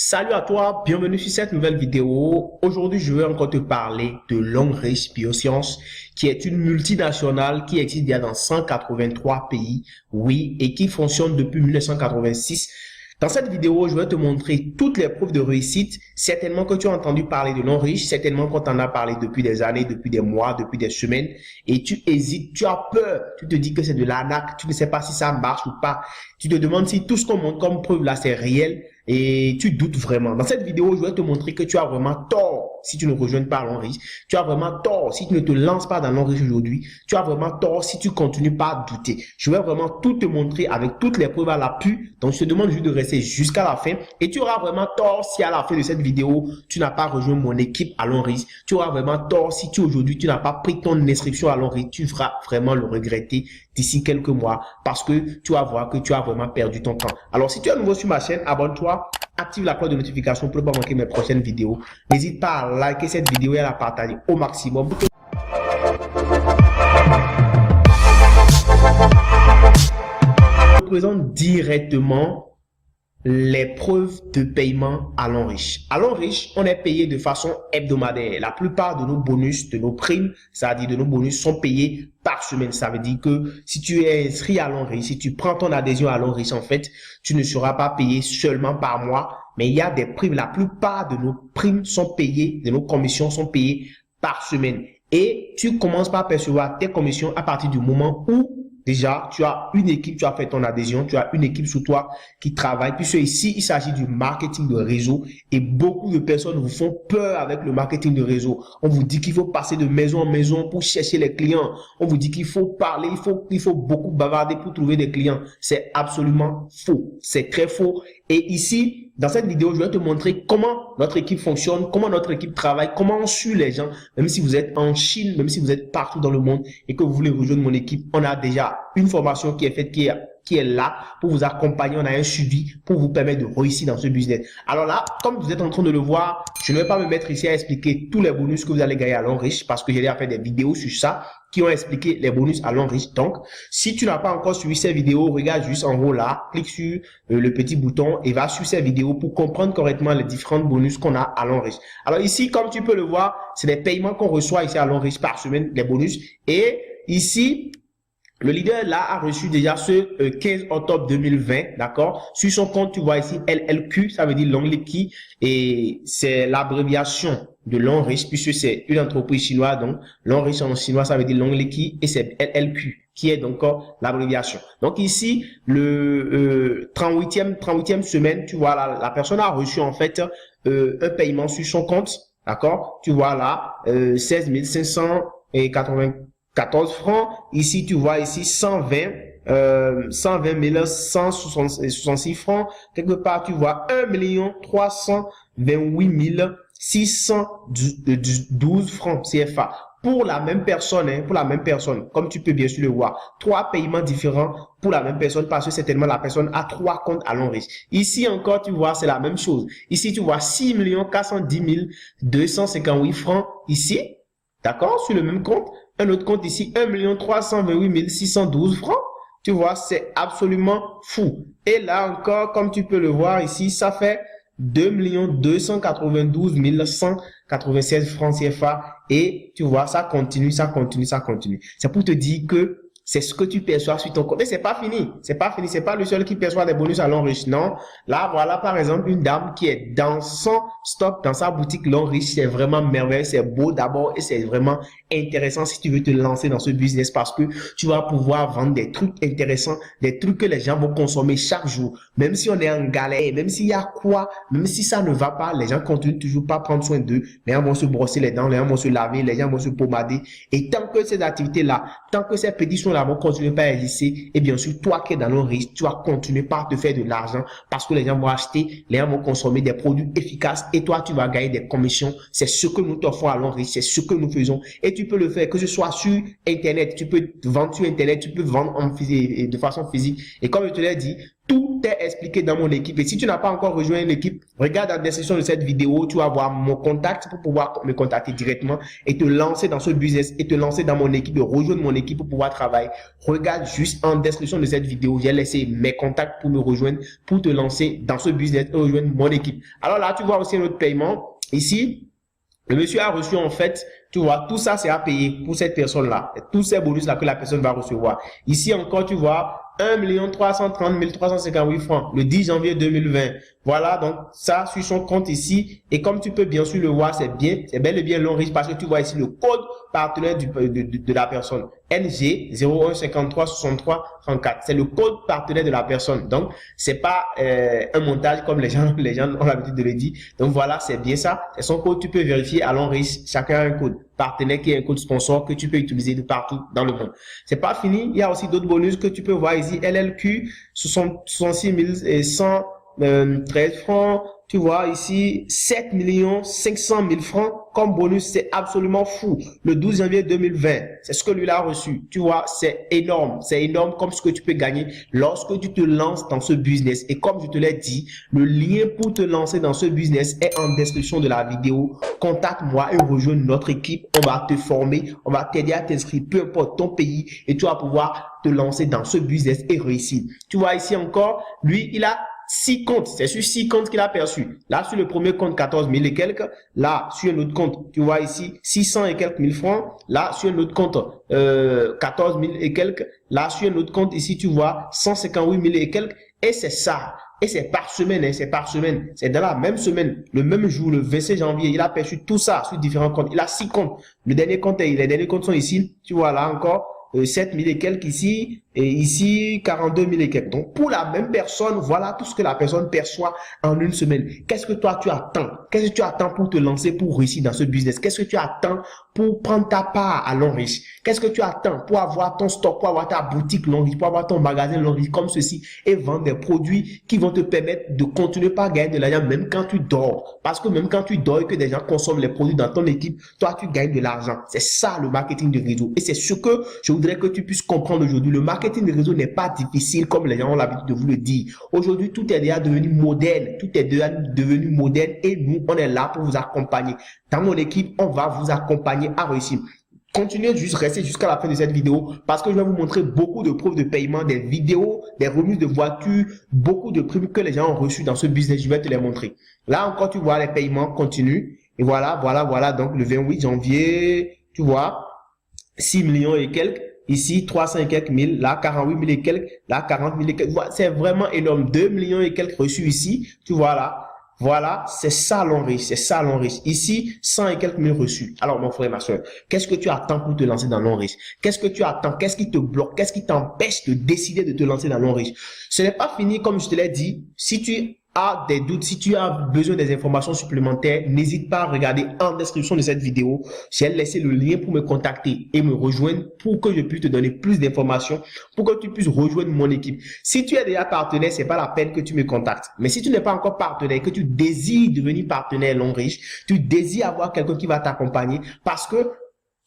Salut à toi, bienvenue sur cette nouvelle vidéo. Aujourd'hui, je vais encore te parler de Longrich Biosciences, qui est une multinationale qui existe déjà dans 183 pays, oui, et qui fonctionne depuis 1986. Dans cette vidéo, je vais te montrer toutes les preuves de réussite. Certainement que tu as entendu parler de Longrich, certainement qu'on t'en a parlé depuis des années, depuis des mois, depuis des semaines, et tu hésites, tu as peur, tu te dis que c'est de l'arnaque, tu ne sais pas si ça marche ou pas. Tu te demandes si tout ce qu'on montre comme preuve là, c'est réel. Et tu doutes vraiment. Dans cette vidéo, je vais te montrer que tu as vraiment tort si tu ne rejoins pas Longrich. Tu as vraiment tort si tu ne te lances pas dans Longrich aujourd'hui. Tu as vraiment tort si tu continues pas à douter. Je vais vraiment tout te montrer avec toutes les preuves à l'appui. Donc, je te demande juste de rester jusqu'à la fin. Et tu auras vraiment tort si à la fin de cette vidéo, tu n'as pas rejoint mon équipe à Longrich. Tu auras vraiment tort si aujourd'hui, tu n'as pas pris ton inscription à Longrich. Tu vas vraiment le regretter d'ici quelques mois parce que tu vas voir que tu as vraiment perdu ton temps. Alors, si tu es nouveau sur ma chaîne, abonne-toi. Active la cloche de notification pour ne pas manquer mes prochaines vidéos. N'hésite pas à liker cette vidéo et à la partager au maximum. Je présente directement les preuves de paiement à Longrich. À Longrich, on est payé de façon hebdomadaire. La plupart de nos bonus, de nos primes, c'est-à-dire de nos bonus, sont payés par semaine. Ça veut dire que si tu es inscrit à Longrich, si tu prends ton adhésion à Longrich, en fait, tu ne seras pas payé seulement par mois, mais il y a des primes. La plupart de nos primes sont payées, de nos commissions sont payées par semaine. Et tu commences par percevoir tes commissions à partir du moment où déjà, tu as une équipe, tu as fait ton adhésion, tu as une équipe sous toi qui travaille. Puisque ici, il s'agit du marketing de réseau et beaucoup de personnes vous font peur avec le marketing de réseau. On vous dit qu'il faut passer de maison en maison pour chercher les clients. On vous dit qu'il faut parler, il faut beaucoup bavarder pour trouver des clients. C'est absolument faux. C'est très faux. Et ici, dans cette vidéo, je vais te montrer comment notre équipe fonctionne, comment notre équipe travaille, comment on suit les gens, même si vous êtes en Chine, même si vous êtes partout dans le monde et que vous voulez rejoindre mon équipe. On a déjà une formation qui est faite, qui est là pour vous accompagner. On a un suivi pour vous permettre de réussir dans ce business. Alors là, comme vous êtes en train de le voir, je ne vais pas me mettre ici à expliquer tous les bonus que vous allez gagner à Longrich parce que j'ai déjà fait des vidéos sur ça qui ont expliqué les bonus à Longrich. Donc, si tu n'as pas encore suivi ces vidéos, regarde juste en haut là, clique sur le petit bouton et va sur ces vidéos pour comprendre correctement les différents bonus qu'on a à Longrich. Alors ici, comme tu peux le voir, c'est des paiements qu'on reçoit ici à Longrich par semaine, les bonus. Et ici, le leader là a reçu déjà ce 15 octobre 2020, d'accord? Sur son compte, tu vois ici LLQ, ça veut dire Long Liquid et c'est l'abréviation de Longrich puisque c'est une entreprise chinoise. Donc, Longrich en chinois, ça veut dire Long Liquid et c'est LLQ qui est donc l'abréviation. Donc ici, le 38e semaine, tu vois là, la personne a reçu en fait un paiement sur son compte, d'accord? Tu vois là, 16 594 francs. Ici, tu vois ici 120 166 francs. Quelque part, tu vois 1 328 612 francs CFA. Pour la même personne, hein, pour la même personne, comme tu peux bien sûr le voir, 3 paiements différents pour la même personne parce que certainement la personne a 3 comptes à Longrich. Ici encore, tu vois, c'est la même chose. Ici, tu vois 6 410 258 francs ici, d'accord, sur le même compte. Un autre compte ici, 1 328 612 francs. Tu vois, c'est absolument fou. Et là encore, comme tu peux le voir ici, ça fait 2 292 196 francs CFA. Et tu vois, ça continue, ça continue, ça continue. C'est pour te dire que c'est ce que tu perçois sur ton compte. Mais c'est pas fini. C'est pas fini. C'est pas le seul qui perçoit des bonus à Longrich. Non. Là, voilà, par exemple, une dame qui est dans son stock, dans sa boutique Longrich. C'est vraiment merveilleux. C'est beau d'abord et c'est vraiment intéressant si tu veux te lancer dans ce business parce que tu vas pouvoir vendre des trucs intéressants, des trucs que les gens vont consommer chaque jour. Même si on est en galère, même s'il y a quoi, même si ça ne va pas, les gens continuent toujours pas à prendre soin d'eux. Les gens vont se brosser les dents, les gens vont se laver, les gens vont se pommader. Et tant que ces activités-là, tant que ces petits sont là, vont continuer par exister. Et bien sûr, toi qui es dans le risque, tu vas continuer par te faire de l'argent parce que les gens vont acheter, les gens vont consommer des produits efficaces et toi, tu vas gagner des commissions. C'est ce que nous t'offrons à Longrich, c'est ce que nous faisons. Et tu peux le faire, que ce soit sur Internet, tu peux vendre sur Internet, tu peux vendre en physique, de façon physique. Et comme je te l'ai dit, Tout est expliqué dans mon équipe. Et si tu n'as pas encore rejoint une équipe, regarde la description de cette vidéo. Tu vas voir mon contact pour pouvoir me contacter directement et te lancer dans ce business et te lancer dans mon équipe, et rejoindre mon équipe pour pouvoir travailler. Regarde juste en description de cette vidéo. J'ai laissé mes contacts pour me rejoindre, pour te lancer dans ce business et rejoindre mon équipe. Alors là, tu vois aussi un autre paiement. Ici, le monsieur a reçu en fait, tu vois, tout ça c'est à payer pour cette personne-là. Tous ces bonus-là que la personne va recevoir. Ici encore, tu vois, 1 330 358 francs le 10 janvier 2020. Voilà, donc ça sur son compte ici. Et comme tu peux bien sûr le voir, c'est bel et bien Longrich parce que tu vois ici le code partenaire de la personne. NG 01 53 63 34. C'est le code partenaire de la personne. Donc, c'est pas un montage comme les gens ont l'habitude de le dire. Donc voilà, c'est bien ça. C'est son code, tu peux vérifier à Longrich. Chacun a un code partenaire qui est un code sponsor que tu peux utiliser de partout dans le monde. C'est pas fini. Il y a aussi d'autres bonus que tu peux voir ici. LLQ 66 113 francs. Tu vois ici 7 500 000 francs comme bonus. C'est absolument fou. Le 12 janvier 2020, c'est ce que lui a reçu. Tu vois, c'est énorme. C'est énorme comme ce que tu peux gagner lorsque tu te lances dans ce business. Et comme je te l'ai dit, le lien pour te lancer dans ce business est en description de la vidéo. Contacte-moi et rejoins notre équipe. On va te former. On va t'aider à t'inscrire, peu importe ton pays. Et tu vas pouvoir te lancer dans ce business et réussir. Tu vois ici encore, lui, il a 6 comptes, c'est sur 6 comptes qu'il a perçu. Là, sur le premier compte, 14 000 et quelques. Là, sur un autre compte, tu vois ici, 600 et quelques mille francs. Là, sur un autre compte, 14 000 et quelques. Là, sur un autre compte, ici, tu vois, 158 000 et quelques. Et c'est ça. Et c'est par semaine, hein, c'est par semaine. C'est dans la même semaine, le même jour, le 26 janvier, il a perçu tout ça sur différents comptes. Il a 6 comptes. Les derniers comptes sont ici. Tu vois là encore. 7 000 et quelques ici, et ici 42 000 et quelques. Donc, pour la même personne, voilà tout ce que la personne perçoit en une semaine. Qu'est-ce que toi, tu attends? Qu'est-ce que tu attends pour te lancer, pour réussir dans ce business? Qu'est-ce que tu attends pour prendre ta part à Longrich? Qu'est-ce que tu attends pour avoir ton stock, pour avoir ta boutique Longrich, pour avoir ton magasin Longrich comme ceci et vendre des produits qui vont te permettre de continuer par gagner de l'argent même quand tu dors? Parce que même quand tu dors et que des gens consomment les produits dans ton équipe, toi, tu gagnes de l'argent. C'est ça le marketing de réseau. Et c'est ce que je voudrais que tu puisses comprendre aujourd'hui. Le marketing de réseau n'est pas difficile comme les gens ont l'habitude de vous le dire. Aujourd'hui, tout est déjà devenu moderne. Tout est déjà devenu moderne et nous, on est là pour vous accompagner. Dans mon équipe, on va vous accompagner à réussir. Continuez juste, restez jusqu'à la fin de cette vidéo parce que je vais vous montrer beaucoup de preuves de paiement, des vidéos, des remises de voitures, beaucoup de primes que les gens ont reçues dans ce business. Je vais te les montrer. Là encore, tu vois, les paiements continuent. Et voilà. Donc, le 28 janvier, tu vois, 6 millions et quelques. Ici, 300 et quelques mille, là, 48 000 et quelques, là, 40 000 et quelques. C'est vraiment énorme. 2 millions et quelques reçus ici. Tu vois là. Voilà, c'est ça Longrich, c'est ça Longrich. Ici, 100 et quelques mille reçus. Alors, mon frère et ma soeur, qu'est-ce que tu attends pour te lancer dans Longrich? Qu'est-ce que tu attends? Qu'est-ce qui te bloque? Qu'est-ce qui t'empêche de décider de te lancer dans Longrich? Ce n'est pas fini, comme je te l'ai dit. Si tu as des doutes, si tu as besoin des informations supplémentaires, n'hésite pas à regarder en description de cette vidéo. J'ai laissé le lien pour me contacter et me rejoindre pour que je puisse te donner plus d'informations, pour que tu puisses rejoindre mon équipe. Si tu es déjà partenaire, c'est pas la peine que tu me contactes. Mais si tu n'es pas encore partenaire, que tu désires devenir partenaire Longrich, tu désires avoir quelqu'un qui va t'accompagner parce que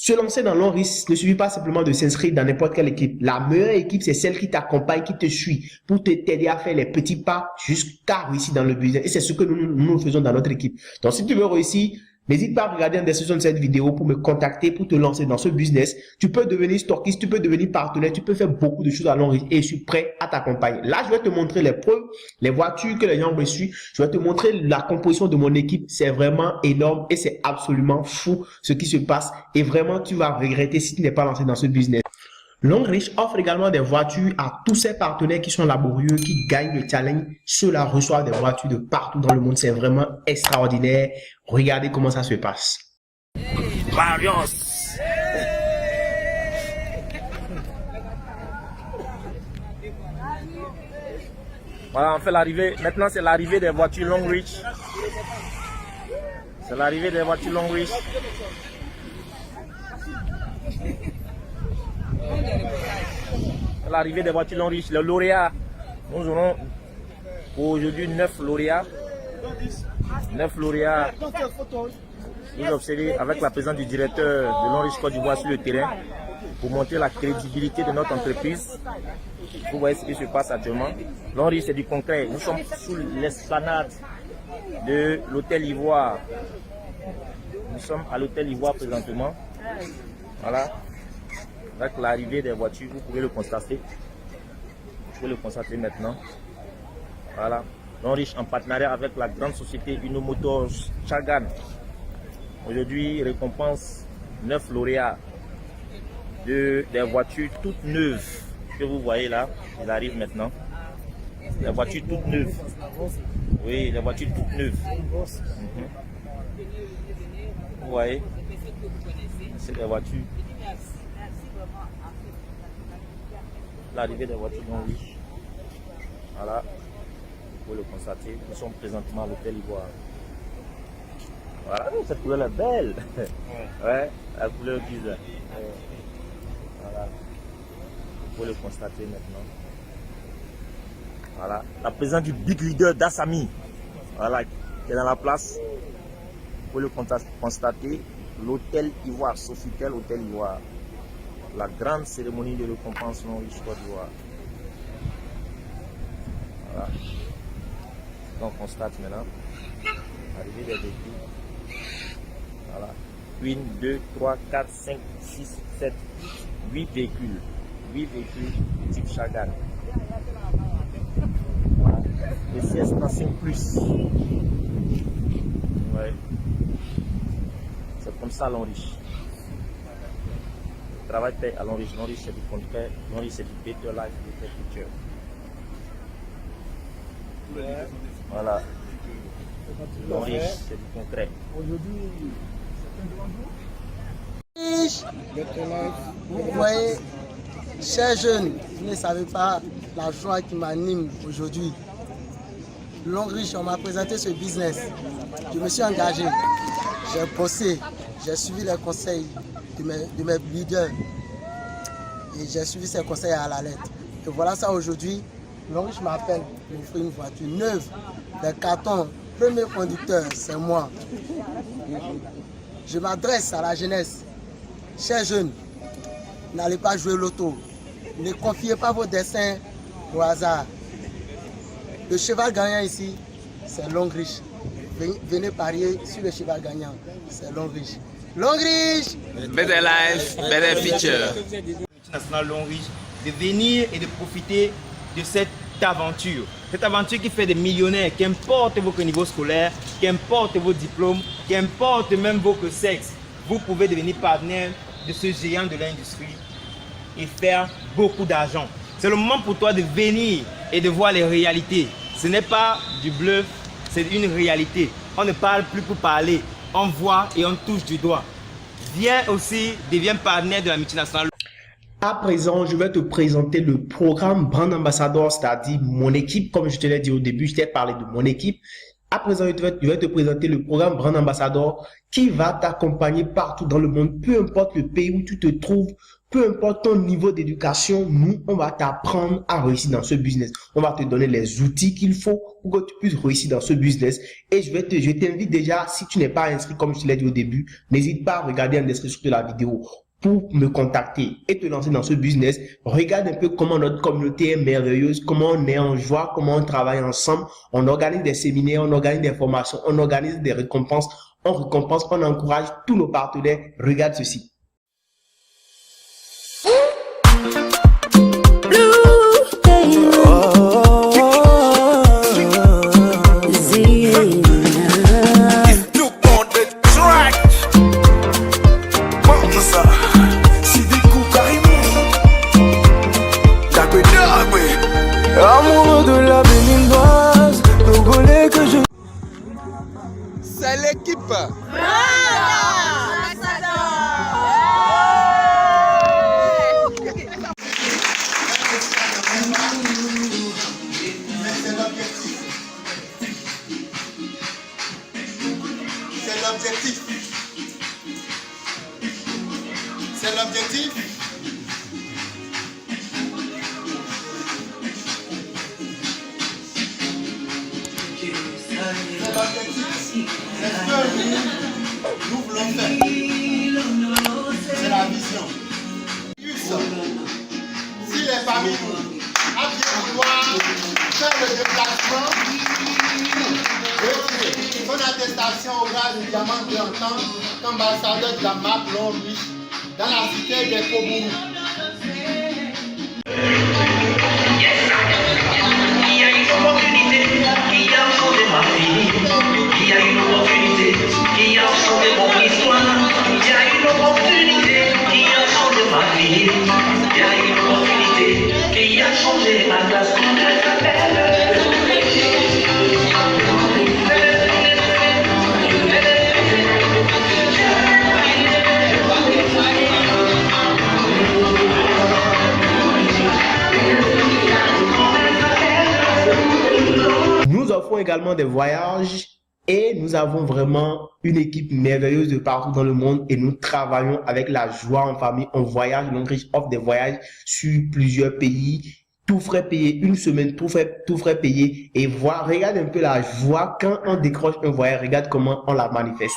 se lancer dans Longrich ne suffit pas simplement de s'inscrire dans n'importe quelle équipe. La meilleure équipe, c'est celle qui t'accompagne, qui te suit pour t'aider à faire les petits pas jusqu'à réussir dans le business. Et c'est ce que nous faisons dans notre équipe. Donc, si tu veux réussir, n'hésite pas à regarder en description de cette vidéo pour me contacter, pour te lancer dans ce business. Tu peux devenir stockiste, tu peux devenir partenaire, tu peux faire beaucoup de choses à Longrich et je suis prêt à t'accompagner. Là, je vais te montrer les preuves, les voitures que les gens ont reçues. Je vais te montrer la composition de mon équipe. C'est vraiment énorme et c'est absolument fou ce qui se passe. Et vraiment, tu vas regretter si tu n'es pas lancé dans ce business. Longrich offre également des voitures à tous ses partenaires qui sont laborieux, qui gagnent le challenge. Ceux-là reçoivent des voitures de partout dans le monde. C'est vraiment extraordinaire. Regardez comment ça se passe. Marius. Voilà, on fait l'arrivée. Maintenant, c'est l'arrivée des voitures Longrich. C'est l'arrivée des voitures Longrich. L'arrivée des voitures Longrich, le lauréat. Nous aurons aujourd'hui 9 lauréats. 9 lauréats. Vous observez avec la présence du directeur de Longrich Côte d'Ivoire sur le terrain. pour montrer la crédibilité de notre entreprise. Vous voyez ce qui se passe actuellement. L'Henri, c'est du concret. Nous sommes sous l'esplanade de l'hôtel Ivoire. Nous sommes à l'hôtel Ivoire présentement. Voilà. Avec l'arrivée des voitures, vous pouvez le constater. Vous pouvez le constater maintenant. Voilà. L'Henri en partenariat avec la grande société Uno Motors Chagan. Aujourd'hui, récompense 9 lauréats des voitures toutes neuves que vous voyez là. Ils arrivent maintenant. Les voitures toutes neuves. Oui, les voitures toutes neuves. Vous voyez, c'est des voitures. L'arrivée des voitures d'Henri. Voilà, vous pouvez le constater. Nous sommes présentement à l'hôtel Ivoire. Voilà, cette couleur est belle. Ouais, la couleur grise. Voilà, vous pouvez le constater maintenant. Voilà, la présence du big leader d'Assami. Voilà, qui est dans la place. Vous pouvez le constater, l'hôtel Ivoire, Sofitel Hôtel Ivoire. La grande cérémonie de récompense non riche Côte d'Ivoire. Voilà. Donc on constate maintenant l'arrivée des véhicules. Voilà. 1, 2, 3, 4, 5, 6, 7, 8 véhicules. 8 véhicules type Chagan. Voilà. Les CS 5 plus. Ouais. C'est comme ça l'Henri. Le travail paye à l'Henri. L'Henri c'est du concret. L'Henri c'est du better life, better future. Voilà. L'Henri c'est du concret. Aujourd'hui, vous voyez, chers jeunes, vous ne savez pas la joie qui m'anime aujourd'hui. L'Henri, on m'a présenté ce business. Je me suis engagé, j'ai bossé, j'ai suivi les conseils de mes leaders et j'ai suivi ces conseils à la lettre. Et voilà ça aujourd'hui, l'Henri m'appelle, m'offre une voiture neuve, des cartons, premier conducteur, c'est moi. Je m'adresse à la jeunesse. Chers jeunes, n'allez pas jouer l'auto, ne confiez pas vos destins au hasard. Le cheval gagnant ici, c'est l'Henri. Venez parier sur le cheval gagnant, c'est l'Henri. L'Henri! Better life, better future. Multinational L'Henri, de venir et de profiter de cette aventure. Cette aventure qui fait des millionnaires, qu'importe votre niveau scolaire, qu'importe vos diplômes, qu'importe même votre sexe, vous pouvez devenir partenaire de ce géant de l'industrie et faire beaucoup d'argent. C'est le moment pour toi de venir et de voir les réalités. Ce n'est pas du bluff, c'est une réalité. On ne parle plus pour parler, on voit et on touche du doigt. Viens aussi, deviens partenaire de la multinationale. À présent, je vais te présenter le programme Brand Ambassador, c'est-à-dire mon équipe. Comme je te l'ai dit au début, je t'ai parlé de mon équipe. À présent, je vais te présenter le programme Brand Ambassador qui va t'accompagner partout dans le monde, peu importe le pays où tu te trouves, peu importe ton niveau d'éducation, nous, on va t'apprendre à réussir dans ce business. On va te donner les outils qu'il faut pour que tu puisses réussir dans ce business. Et je t'invite déjà, si tu n'es pas inscrit, comme je te l'ai dit au début, n'hésite pas à regarder en description de la vidéo pour me contacter et te lancer dans ce business. Regarde un peu comment notre communauté est merveilleuse, comment on est en joie, comment on travaille ensemble. On organise des séminaires, on organise des formations, on organise des récompenses. On récompense, on encourage tous nos partenaires. Regarde ceci. Amoureux de la béninoise, togolais que je... C'est l'équipe. C'est l'objectif. C'est l'objectif. C'est ce que nous voulons faire. C'est la vision. Si les familles à bien vouloir faire le déplacement, retirer son attestation au grade de diamant de l'entend qu'ambassadeur de la marque Long-Riche dans la cité des Kobourou. Nous offrons également des voyages et nous avons vraiment une équipe merveilleuse de partout dans le monde et nous travaillons avec la joie en famille. On voyage, Long-Riche offre des voyages sur plusieurs pays, tout frais payé, une semaine, tout frais payé et voir, regarde un peu la joie quand on décroche un voyage, regarde comment on la manifeste.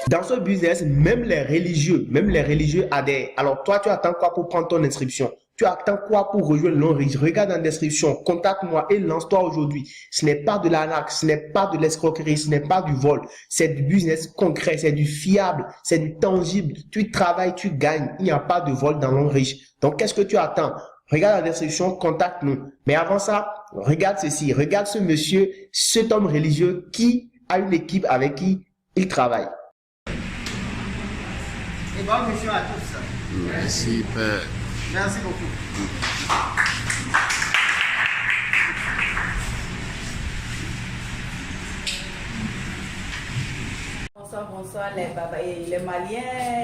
Dans ce business, même les religieux adhèrent. Alors toi, tu attends quoi pour prendre ton inscription? Tu attends quoi pour rejoindre Long-Riche? Regarde en description, contacte-moi et lance-toi aujourd'hui. Ce n'est pas de l'arnaque, ce n'est pas de l'escroquerie, ce n'est pas du vol. C'est du business concret, c'est du fiable, c'est du tangible. Tu travailles, tu gagnes. Il n'y a pas de vol dans Long-Riche. Donc, qu'est-ce que tu attends? Regarde la description, contacte-nous. Mais avant ça, regarde ceci. Regarde ce monsieur, cet homme religieux qui a une équipe avec qui il travaille. Et bonne mission à tous. Merci, Père. Merci beaucoup. Bonsoir les Maliens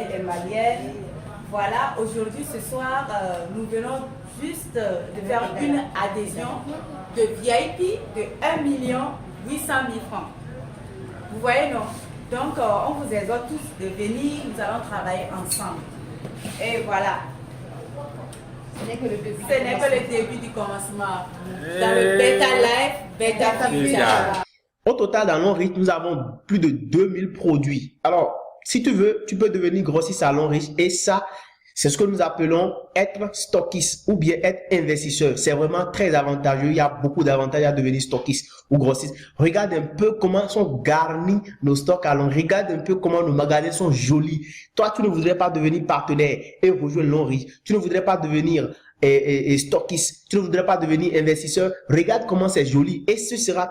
et les Maliennes. Voilà, aujourd'hui, ce soir, nous venons juste de faire une adhésion de VIP de 1 800 000 francs. Vous voyez, non? Donc, on vous exhorte tous de venir, nous allons travailler ensemble. Et voilà. Ce n'est que le début du commencement. Dans le Beta Life, Beta Future. Au total, dans Long-Riche, nous avons plus de 2000 produits. Alors, si tu veux, tu peux devenir grossiste à Long-Riche et ça, c'est ce que nous appelons être stockiste ou bien être investisseur. C'est vraiment très avantageux. Il y a beaucoup d'avantages à devenir stockiste ou grossiste. Regarde un peu comment sont garnis nos stocks à Long. Regarde un peu comment nos magasins sont jolis. Toi, tu ne voudrais pas devenir partenaire et rejoindre Long-Riche. Tu ne voudrais pas devenir stockiste. Tu ne voudrais pas devenir investisseur. Regarde comment c'est joli. Et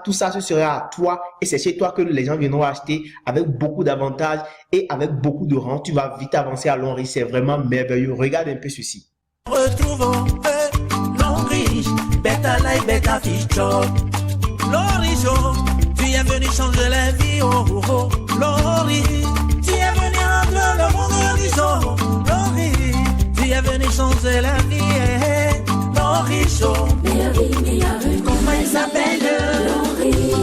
tout ça, ce sera à toi. Et c'est chez toi que les gens viendront acheter avec beaucoup d'avantages et avec beaucoup de rentes. Tu vas vite avancer à Long-Riche. C'est vraiment merveilleux. Regarde un peu ceci. Retrouvons Long-Riche, Beta Life, Beta Future. Long-Riche, oh, tu es venu changer la vie, oh, oh, oh. Long-Riche, tu es venu rendre le monde horizon. Long-Riche, tu es venu changer la vie, Long-Riche, oh. Comment il s'appelle? Long-Riche,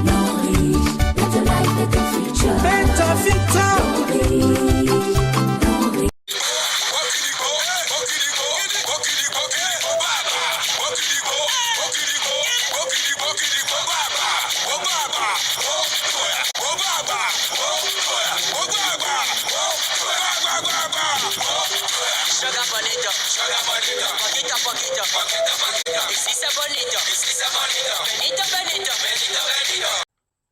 Long-Riche, Beta Life, Beta Future. Beta Future.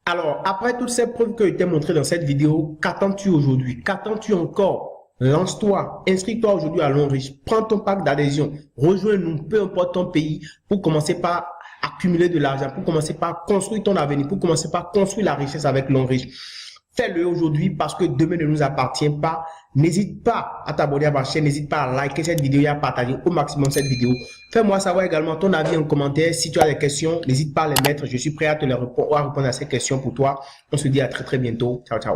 Alors, après toutes ces preuves que je t'ai montrées dans cette vidéo, qu'attends-tu aujourd'hui? Qu'attends-tu encore? Lance-toi, inscris-toi aujourd'hui à Long-Riche, prends ton pack d'adhésion, rejoins-nous, peu importe ton pays, pour commencer par accumuler de l'argent, pour commencer par construire ton avenir, pour commencer par construire la richesse avec Long-Riche. Fais-le aujourd'hui parce que demain ne nous appartient pas. N'hésite pas à t'abonner à ma chaîne, n'hésite pas à liker cette vidéo et à partager au maximum cette vidéo. Fais-moi savoir également ton avis en commentaire. Si tu as des questions, n'hésite pas à les mettre. Je suis prêt à te les répondre à ces questions pour toi. On se dit à très bientôt. Ciao, ciao.